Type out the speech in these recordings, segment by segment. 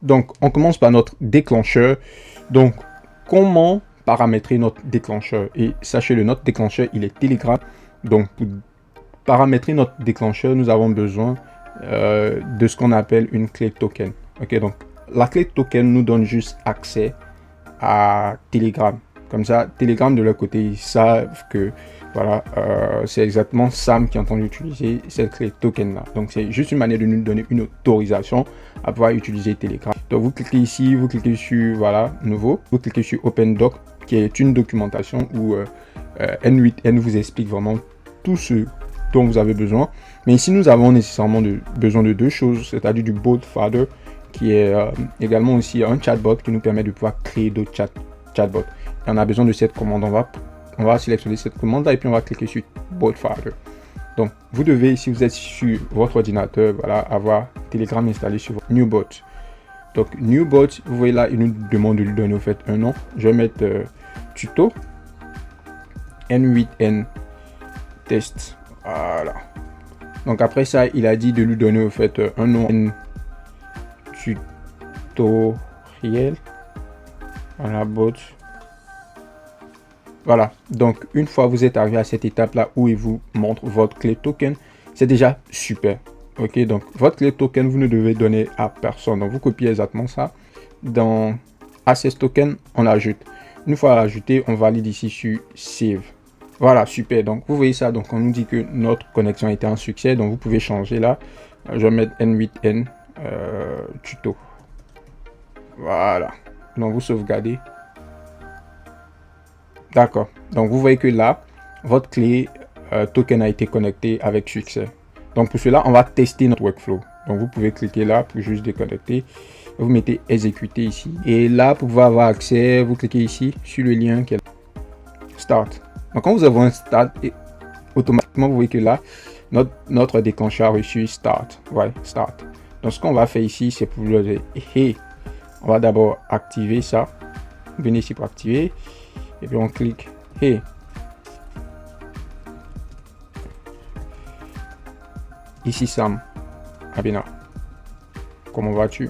Donc, on commence par notre déclencheur. Donc, comment paramétrer notre déclencheur? Et sachez-le, notre déclencheur, il est Telegram. Donc, pour paramétrer notre déclencheur, nous avons besoin de ce qu'on appelle une clé token. Ok, donc la clé token nous donne juste accès à Telegram. Comme ça, Telegram de leur côté, ils savent que voilà, c'est exactement Sam qui est en train d'utiliser cette clé token là. Donc c'est juste une manière de nous donner une autorisation à pouvoir utiliser Telegram. Donc vous cliquez ici, vous cliquez sur voilà, nouveau, vous cliquez sur Open Doc, qui est une documentation où N8N vous explique vraiment tout ce dont vous avez besoin. Mais ici, nous avons nécessairement besoin de deux choses, c'est-à-dire du Boldfather, qui est également aussi un chatbot qui nous permet de pouvoir créer d'autres chatbots. Et on a besoin de cette commande. On va sélectionner cette commande là et puis on va cliquer sur Boldfather. Donc, vous devez, si vous êtes sur votre ordinateur, voilà, avoir Telegram installé sur votre Newbot. Donc, Newbot, vous voyez là, il nous demande de lui donner au fait un nom. Je vais mettre tuto N8N test. Voilà. Donc après ça, il a dit de lui donner au fait un nom tutoriel. Voilà, bot. Voilà. Donc une fois vous êtes arrivé à cette étape là où il vous montre votre clé token, c'est déjà super. Ok, donc votre clé token, vous ne devez donner à personne. Donc vous copiez exactement ça. Dans Access Token, on l'ajoute. Une fois ajouté, on valide ici sur Save. Voilà, super. Donc, vous voyez ça. Donc, on nous dit que notre connexion a été un succès. Donc, vous pouvez changer là. Je vais mettre N8N tuto. Voilà. Donc, vous sauvegardez. D'accord. Donc, vous voyez que là, votre clé token a été connectée avec succès. Donc, pour cela, on va tester notre workflow. Donc, vous pouvez cliquer là pour juste déconnecter. Vous mettez exécuter ici. Et là, pour pouvoir avoir accès, vous cliquez ici sur le lien qui est Start. Donc, quand vous avez un start, et automatiquement, vous voyez que là, notre déclencheur a reçu start. Ouais, start. Donc, ce qu'on va faire ici, c'est pour le dire, hey, on va d'abord activer ça. Venez ici pour activer. Et puis, on clique, hey. Ici, Sam. Abina. Comment vas-tu?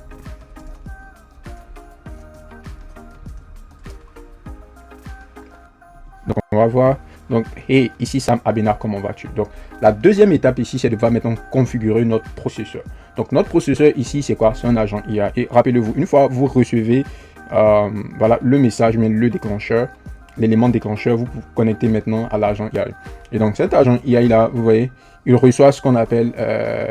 Donc, on va voir. Donc, hey, ici, Sam Abina, comment vas-tu? Donc, la deuxième étape ici, c'est de pouvoir maintenant configurer notre processeur. Donc, notre processeur ici, c'est quoi? C'est un agent IA. Et rappelez-vous, une fois vous recevez voilà, le message, mais le déclencheur, l'élément déclencheur, vous vous connectez maintenant à l'agent IA. Et donc, cet agent IA, là, vous voyez, il reçoit ce qu'on appelle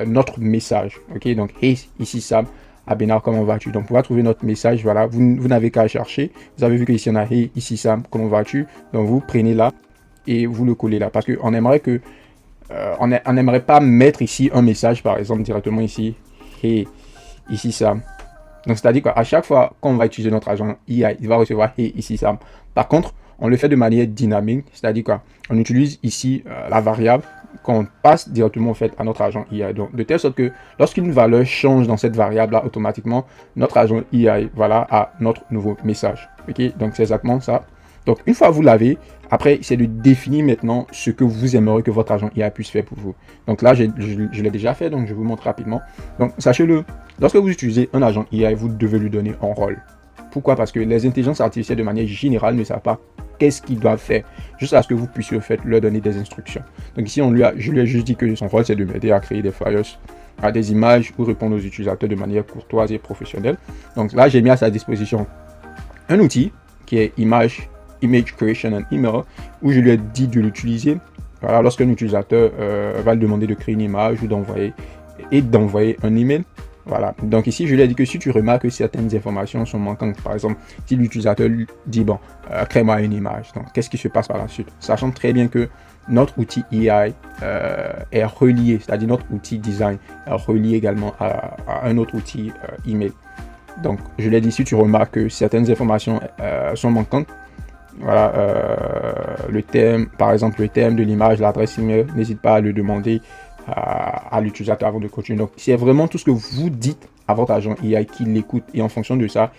notre message. Ok, donc, hey, ici, Sam. Abena, comment vas-tu? Donc, pour pouvoir trouver notre message, voilà, vous n'avez qu'à chercher. Vous avez vu qu'ici, on a hey, ici, Sam, comment vas-tu? Donc, vous prenez là et vous le collez là. Parce qu'on aimerait que, on n'aimerait pas mettre ici un message, par exemple, directement ici, hey, ici, Sam. Donc, c'est-à-dire qu'à chaque fois qu'on va utiliser notre agent IA, il va recevoir hey, ici, Sam. Par contre, on le fait de manière dynamique, c'est-à-dire qu'on utilise ici la variable qu'on passe directement en fait à notre agent IA. Donc, de telle sorte que lorsqu'une valeur change dans cette variable-là, automatiquement, notre agent IA, voilà, a notre nouveau message. Ok, donc c'est exactement ça. Donc, une fois vous l'avez, après, c'est de définir maintenant ce que vous aimeriez que votre agent IA puisse faire pour vous. Donc là, je l'ai déjà fait, donc je vous montre rapidement. Donc, sachez-le, lorsque vous utilisez un agent IA, vous devez lui donner un rôle. Pourquoi? Parce que les intelligences artificielles, de manière générale, ne savent pas qu'est-ce qu'ils doivent faire, juste à ce que vous puissiez en fait leur donner des instructions. Donc ici, je lui ai juste dit que son rôle, c'est de m'aider à créer des flyers, à des images ou répondre aux utilisateurs de manière courtoise et professionnelle. Donc là, j'ai mis à sa disposition un outil qui est Image Creation and Email, où je lui ai dit de l'utiliser. Voilà, lorsqu'un utilisateur va lui demander de créer une image ou d'envoyer un email. Voilà, donc ici je lui ai dit que si tu remarques que certaines informations sont manquantes, par exemple si l'utilisateur dit bon, crée-moi une image, donc qu'est-ce qui se passe par la suite, sachant très bien que notre outil AI est relié, c'est-à-dire notre outil design est relié également à un autre outil email. Donc je lui ai dit si tu remarques que certaines informations sont manquantes, voilà, le thème, par exemple le thème de l'image, l'adresse email, n'hésite pas à le demander à l'utilisateur avant de continuer. Donc, c'est vraiment tout ce que vous dites à votre agent AI qui l'écoute et en fonction de ça,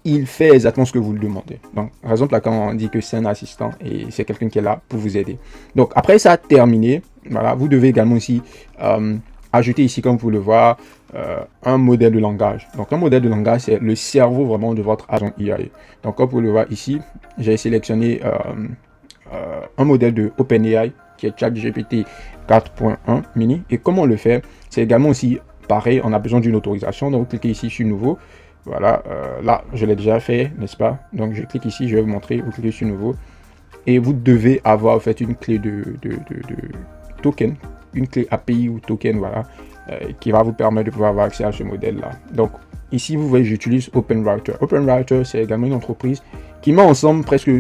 il fait exactement ce que vous le demandez. Donc, par exemple, là, quand on dit que c'est un assistant et c'est quelqu'un qui est là pour vous aider. Donc, après ça terminé, voilà, vous devez également aussi ajouter ici, comme vous pouvez le voir, un modèle de langage. Donc un modèle de langage, c'est le cerveau vraiment de votre agent IA. Donc comme vous pouvez le voir ici, j'ai sélectionné un modèle de OpenAI qui est ChatGPT 4.1 mini. Et comment on le fait? C'est également aussi pareil, on a besoin d'une autorisation. Donc vous cliquez ici sur nouveau. Voilà, là je l'ai déjà fait, n'est-ce pas? Donc je clique ici, je vais vous montrer, vous cliquez sur nouveau. Et vous devez avoir en fait une clé de token, une clé API ou token, voilà, qui va vous permettre de pouvoir avoir accès à ce modèle-là. Donc ici, vous voyez, j'utilise OpenRouter. OpenRouter, c'est également une entreprise qui met ensemble presque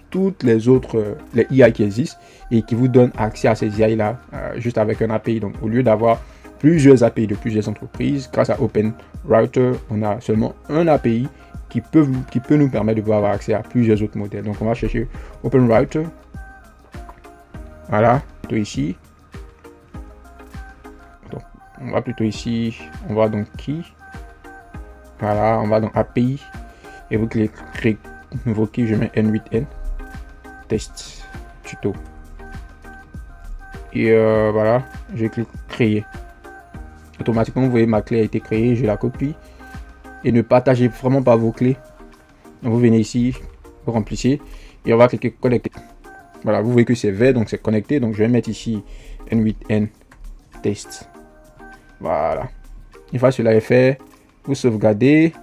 toutes les autres les IA qui existent et qui vous donne accès à ces IA-là juste avec un API. Donc au lieu d'avoir plusieurs API de plusieurs entreprises, grâce à OpenRouter, on a seulement un API qui peut nous permettre de pouvoir avoir accès à plusieurs autres modèles. Donc on va chercher OpenRouter. Voilà, plutôt ici. Donc, on va plutôt ici. On va dans Key. Voilà, on va dans API. Et vous cliquez nouveau key, je mets N8N. Test tuto. Et voilà, je clique créer. Automatiquement, vous voyez, ma clé a été créée. Je la copie. Et ne partagez vraiment pas vos clés. Donc, vous venez ici, vous remplissez. Et on va cliquer connecter. Voilà, vous voyez que c'est vert, donc c'est connecté. Donc je vais mettre ici N8N test. Voilà. Une fois cela est fait, vous sauvegardez,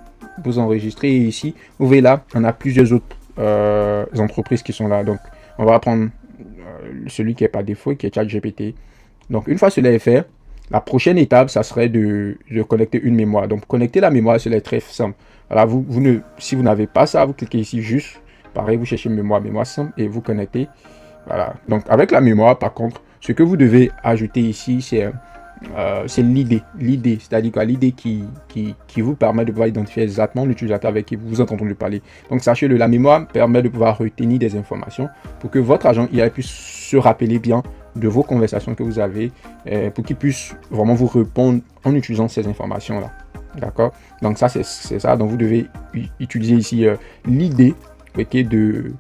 vous enregistrez ici. Vous voyez là, on a plusieurs autres entreprises qui sont là. Donc on va prendre celui qui est par défaut, qui est ChatGPT. Donc une fois cela est fait, la prochaine étape, ça serait de connecter une mémoire. Donc connecter la mémoire, cela est très simple. Voilà, si vous n'avez pas ça, vous cliquez ici juste. Pareil, vous cherchez mémoire simple et vous connectez. Voilà. Donc avec la mémoire, par contre, ce que vous devez ajouter ici, c'est l'idée. L'idée, c'est-à-dire quoi, l'idée qui vous permet de pouvoir identifier exactement l'utilisateur avec qui vous êtes en train de parler. Donc sachez-le, la mémoire permet de pouvoir retenir des informations pour que votre agent IA puisse se rappeler bien de vos conversations que vous avez, pour qu'il puisse vraiment vous répondre en utilisant ces informations-là. D'accord? Donc ça, c'est ça. Donc vous devez utiliser ici l'idée, okay, du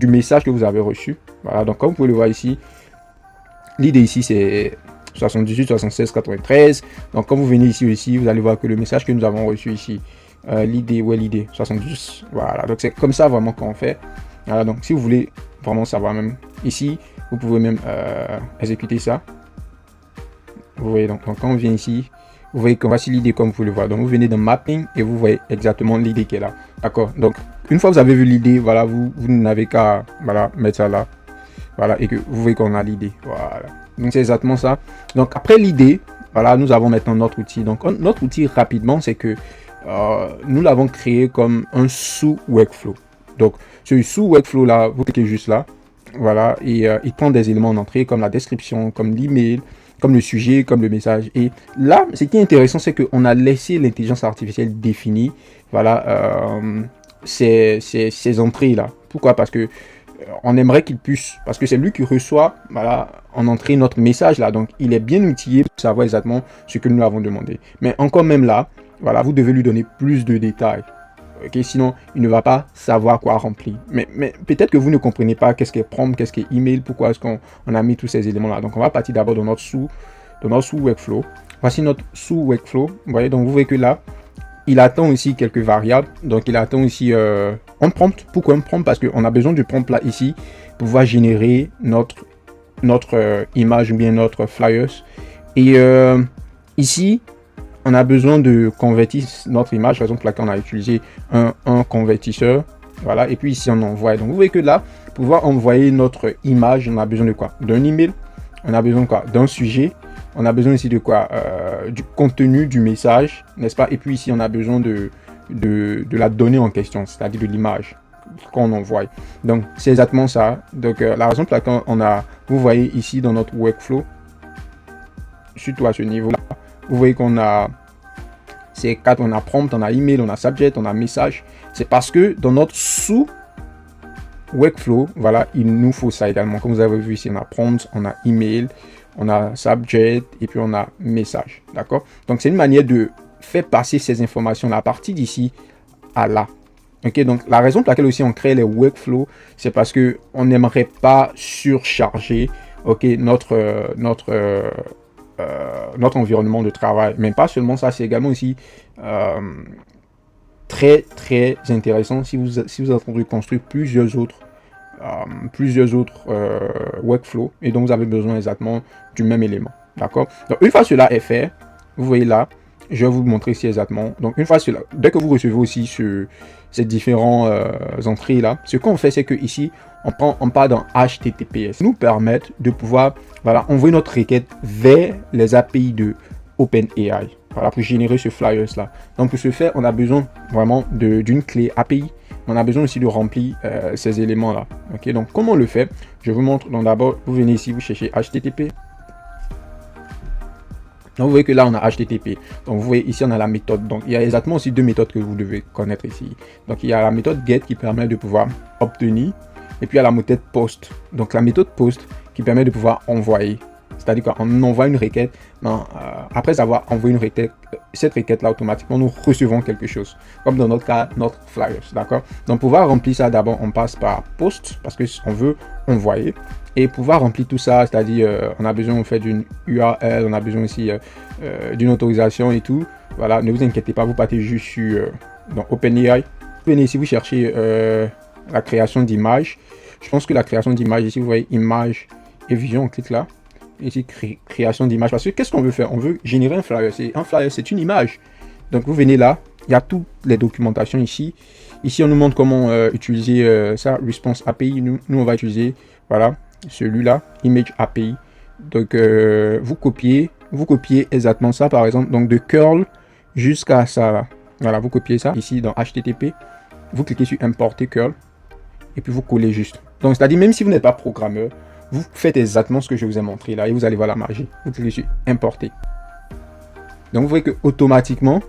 message que vous avez reçu. Voilà, donc comme vous pouvez le voir ici, l'idée ici c'est 78, 76, 93. Donc quand vous venez ici, vous allez voir que le message que nous avons reçu ici, l'idée, où est l'idée? 70. Voilà, donc c'est comme ça vraiment qu'on fait. Voilà, donc si vous voulez vraiment savoir même ici, vous pouvez même exécuter ça. Vous voyez, donc quand on vient ici, vous voyez que voici l'idée comme vous le voyez. Donc vous venez dans mapping et vous voyez exactement l'idée qui est là. D'accord. Donc une fois que vous avez vu l'idée, voilà, vous n'avez qu'à mettre ça là. Voilà, et que vous voyez qu'on a l'idée. Voilà. Donc c'est exactement ça. Donc après l'idée, voilà, nous avons maintenant notre outil. Donc notre outil rapidement, c'est que nous l'avons créé comme un sous-workflow. Donc ce sous-workflow là, vous cliquez juste là. Voilà, et il prend des éléments en entrée comme la description, comme l'email, comme le sujet, comme le message. Et là, ce qui est intéressant, c'est qu'on a laissé l'intelligence artificielle définir, voilà, ces entrées-là. Pourquoi? Parce que on aimerait qu'il puisse, parce que c'est lui qui reçoit, voilà, en entrée notre message là. Donc, il est bien outillé pour savoir exactement ce que nous avons demandé. Mais encore même là, voilà, vous devez lui donner plus de détails. Okay, sinon, il ne va pas savoir quoi remplir. Mais peut-être que vous ne comprenez pas qu'est-ce qu'est prompt, qu'est-ce qu'est email, pourquoi est-ce qu'on a mis tous ces éléments-là. Donc, on va partir d'abord dans notre sous-workflow. Voici notre sous-workflow. Vous voyez, donc vous voyez que là, il attend aussi quelques variables. Donc, il attend ici un prompt. Pourquoi un prompt? Parce qu'on a besoin du prompt là ici pour pouvoir générer notre image ou bien notre flyers. Et ici, on a besoin de convertir notre image, raison pour laquelle on a utilisé un convertisseur. Voilà, et puis ici on envoie. Donc vous voyez que là, pour pouvoir envoyer notre image, on a besoin de quoi? D'un email, on a besoin de quoi? D'un sujet, on a besoin ici de quoi? Du contenu du message, n'est-ce pas? Et puis ici on a besoin de la donnée en question, c'est-à-dire de l'image qu'on envoie. Donc c'est exactement ça. Donc la raison pour laquelle vous voyez ici dans notre workflow, surtout à ce niveau-là, vous voyez qu'on a ces quatre, on a prompt, on a email, on a subject, on a message. C'est parce que dans notre sous-workflow, voilà, il nous faut ça également. Comme vous avez vu ici, on a prompt, on a email, on a subject et puis on a message. D'accord? Donc, c'est une manière de faire passer ces informations-là à partir d'ici à là. Ok, donc la raison pour laquelle aussi on crée les workflows, c'est parce que on n'aimerait pas surcharger, ok, notre environnement de travail. Mais pas seulement ça, c'est également aussi très très intéressant si vous êtes en train de construire plusieurs autres workflows et donc vous avez besoin exactement du même élément. D'accord? Donc une fois cela est fait, vous voyez là, je vais vous montrer ici exactement. Donc une fois cela, dès que vous recevez aussi ces différents entrées là, ce qu'on fait c'est que ici on part dans HTTPS, nous permettre de pouvoir envoyer notre requête vers les API de OpenAI. Voilà, pour générer ce flyers là. Donc pour ce faire, on a besoin vraiment d'une clé API. On a besoin aussi de remplir ces éléments là. Ok, donc comment on le fait? Je vous montre. Donc d'abord, vous venez ici, vous cherchez HTTP. Donc vous voyez que là on a HTTP. Donc vous voyez ici on a la méthode. Donc il y a exactement aussi deux méthodes que vous devez connaître ici. Donc il y a la méthode get qui permet de pouvoir obtenir. Et puis il y a la méthode post. Donc la méthode post qui permet de pouvoir envoyer. C'est-à-dire qu'on envoie une requête, après avoir envoyé une requête, cette requête-là, automatiquement, nous recevons quelque chose. Comme dans notre cas, notre flyers, d'accord? Donc, pour pouvoir remplir ça, d'abord, on passe par post, parce qu'on veut envoyer. Et pouvoir remplir tout ça, c'est-à-dire, on a besoin, en fait, d'une URL, on a besoin aussi d'une autorisation et tout. Voilà, ne vous inquiétez pas, vous partez juste sur OpenAI. Vous venez ici, vous cherchez la création d'images. Je pense que la création d'images, ici, vous voyez, image et vision, on clique là. Ici, création d'image. Parce que qu'est-ce qu'on veut faire? On veut générer un flyer. Un flyer, c'est une image. Donc, vous venez là. Il y a toutes les documentations ici. Ici, on nous montre comment utiliser ça. Response API. Nous, on va utiliser, voilà, celui-là. Image API. Donc, vous copiez exactement ça, par exemple. Donc, de curl jusqu'à ça, là. Voilà, vous copiez ça. Ici, dans HTTP. Vous cliquez sur importer curl. Et puis, vous collez juste. Donc, c'est-à-dire, même si vous n'êtes pas programmeur, vous faites exactement ce que je vous ai montré là et vous allez voir la magie. Vous cliquez sur importer. Donc vous voyez que automatiquement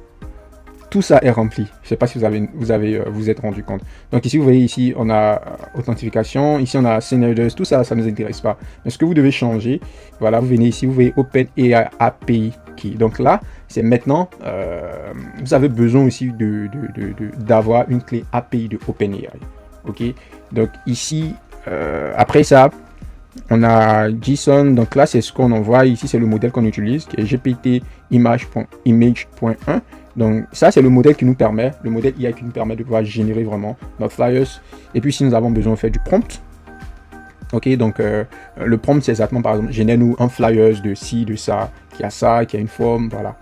tout ça est rempli. Je ne sais pas si vous êtes rendu compte. Donc ici vous voyez ici on a authentification, ici on a scenarios, tout ça, ça ne nous intéresse pas. Mais ce que vous devez changer, voilà, vous venez ici, vous voyez OpenAI API Key. Donc là c'est maintenant vous avez besoin aussi d'avoir une clé API de OpenAI. Ok. Donc ici après ça. On a JSON, donc là c'est ce qu'on envoie, ici c'est le modèle qu'on utilise, qui est GPT image.1. Donc ça c'est le modèle qui nous permet, le modèle IA qui nous permet de pouvoir générer vraiment notre flyers. Et puis si nous avons besoin de faire du prompt, ok, donc le prompt c'est exactement par exemple, génère-nous un flyers de ci, de ça, qui a une forme, voilà.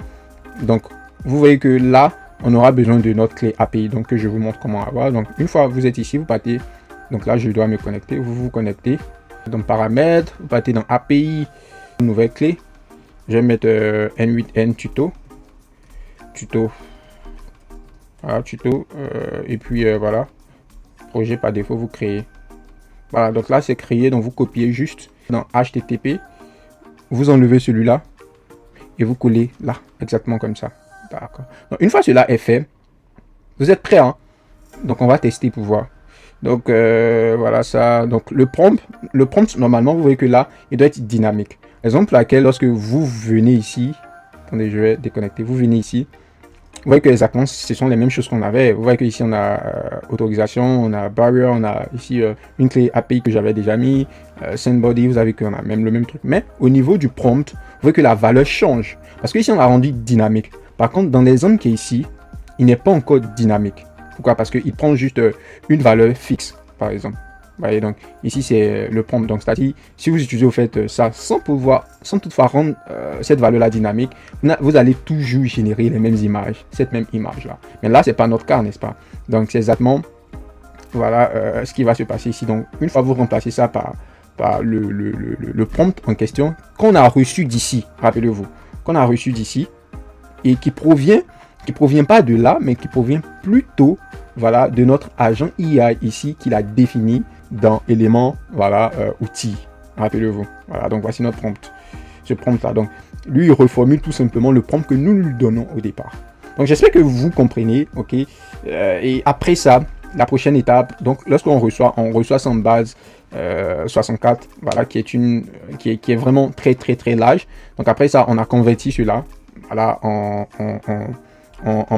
Donc vous voyez que là, on aura besoin de notre clé API, donc que je vous montre comment avoir. Donc une fois que vous êtes ici, vous partez, donc là je dois me connecter, vous vous connectez. Dans paramètres, vous partez dans API, une nouvelle clé. Je vais mettre N8N tuto. Voilà, tuto. Et puis voilà. Projet par défaut, vous créez. Voilà, donc là c'est créé. Donc vous copiez juste dans HTTP. Vous enlevez celui-là. Et vous collez là, exactement comme ça. D'accord. Donc une fois cela est fait, vous êtes prêt, hein? Donc on va tester pour voir. Donc voilà ça. Donc le prompt normalement vous voyez que là il doit être dynamique. Raison pour laquelle lorsque vous venez ici, attendez je vais déconnecter, vous venez ici, vous voyez que exactement ce sont les mêmes choses qu'on avait. Vous voyez que ici on a autorisation, on a barrier, on a ici une clé API que j'avais déjà mis, sendBody, vous avez qu'on a même le même truc. Mais au niveau du prompt, vous voyez que la valeur change parce que ici on a rendu dynamique. Par contre dans l'exemple qui est ici, il n'est pas encore dynamique. Pourquoi? Parce qu'il prend juste une valeur fixe, par exemple. Vous voyez, donc ici c'est le prompt. Donc c'est-à-dire, si vous utilisez au fait ça sans toutefois rendre cette valeur-là dynamique, vous allez toujours générer les mêmes images, cette même image-là. Mais là, c'est pas notre cas, n'est-ce pas? Donc c'est exactement, voilà, ce qui va se passer ici. Donc une fois que vous remplacez ça par le prompt en question, qu'on a reçu d'ici, rappelez-vous, qu'on a reçu d'ici, et qui provient pas de là, mais qui provient plutôt, voilà, de notre agent IA ici qu'il a défini dans élément, voilà, outils. Rappelez-vous. Voilà, donc voici notre prompt. Ce prompt là. Donc lui il reformule tout simplement le prompt que nous lui donnons au départ. Donc j'espère que vous comprenez, ok. Et après ça, la prochaine étape, donc lorsqu'on reçoit ça en base 64, voilà, qui est vraiment très large. Donc après ça, on a converti cela, voilà, en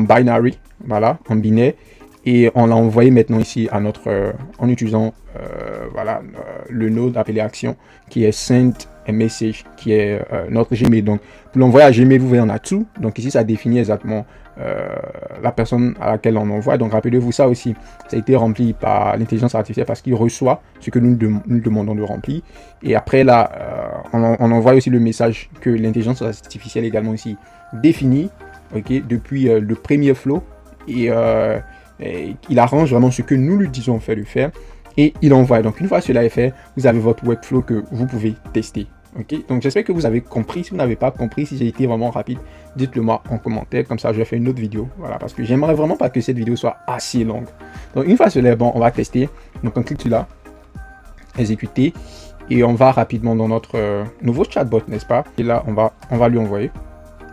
binary, voilà, en binaire, et on l'a envoyé maintenant ici à notre en utilisant voilà le node appelé action qui est send un message qui est notre Gmail. Donc, pour l'envoyer à Gmail, vous voyez en dessous. Donc ici, ça définit exactement la personne à laquelle on envoie. Donc, rappelez-vous ça aussi. Ça a été rempli par l'intelligence artificielle parce qu'il reçoit ce que nous demandons de remplir. Et après, là, on envoie aussi le message que l'intelligence artificielle également aussi définit, ok, depuis le premier flow. Et il arrange vraiment ce que nous lui disons en fait de faire. Et il envoie. Donc, une fois cela est fait, vous avez votre workflow que vous pouvez tester. Ok, donc j'espère que vous avez compris. Si vous n'avez pas compris, si j'ai été vraiment rapide, dites-le moi en commentaire. Comme ça, je vais faire une autre vidéo. Voilà, parce que j'aimerais vraiment pas que cette vidéo soit assez longue. Donc, une fois cela est bon, on va tester. Donc, on clique sur là, exécuter. Et on va rapidement dans notre nouveau chatbot, n'est-ce pas? Et là, on va lui envoyer.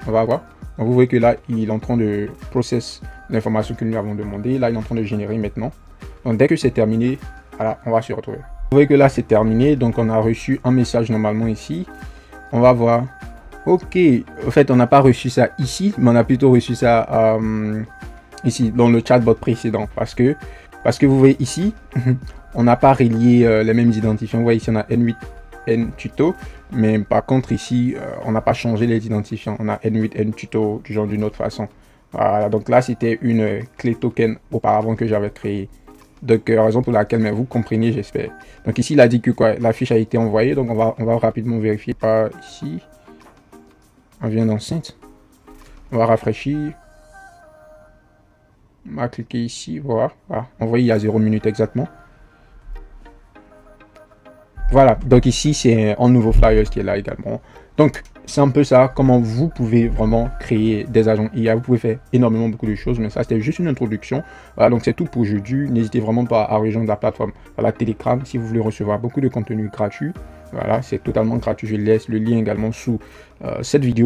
On va voir. Donc, vous voyez que là, il est en train de process l'information que nous lui avons demandé. Là, il est en train de générer maintenant. Donc, dès que c'est terminé, voilà, on va se retrouver. Vous voyez que là, c'est terminé. Donc, on a reçu un message normalement ici. On va voir. Ok, en fait, on n'a pas reçu ça ici, mais on a plutôt reçu ça ici, dans le chatbot précédent. Parce que vous voyez ici, on n'a pas relié les mêmes identifiants. Vous voyez ici, on a N8N tuto. Mais par contre, ici, on n'a pas changé les identifiants. On a N8N tuto, du genre d'une autre façon. Voilà, donc là, c'était une clé token auparavant que j'avais créée. Donc, raison pour laquelle, mais vous comprenez, j'espère. Donc ici, il a dit que quoi, la fiche a été envoyée. Donc, on va rapidement vérifier par ici. On vient dans Synth. On va rafraîchir. On va cliquer ici, voilà. Envoyé il y a 0 minute exactement. Voilà, donc ici, c'est un nouveau flyer qui est là également. Donc, c'est un peu ça, comment vous pouvez vraiment créer des agents IA. Vous pouvez faire énormément beaucoup de choses, mais ça, c'était juste une introduction. Voilà, donc c'est tout pour aujourd'hui. N'hésitez vraiment pas à rejoindre la plateforme, la Telegram, si vous voulez recevoir beaucoup de contenu gratuit. Voilà, c'est totalement gratuit. Je laisse le lien également sous cette vidéo.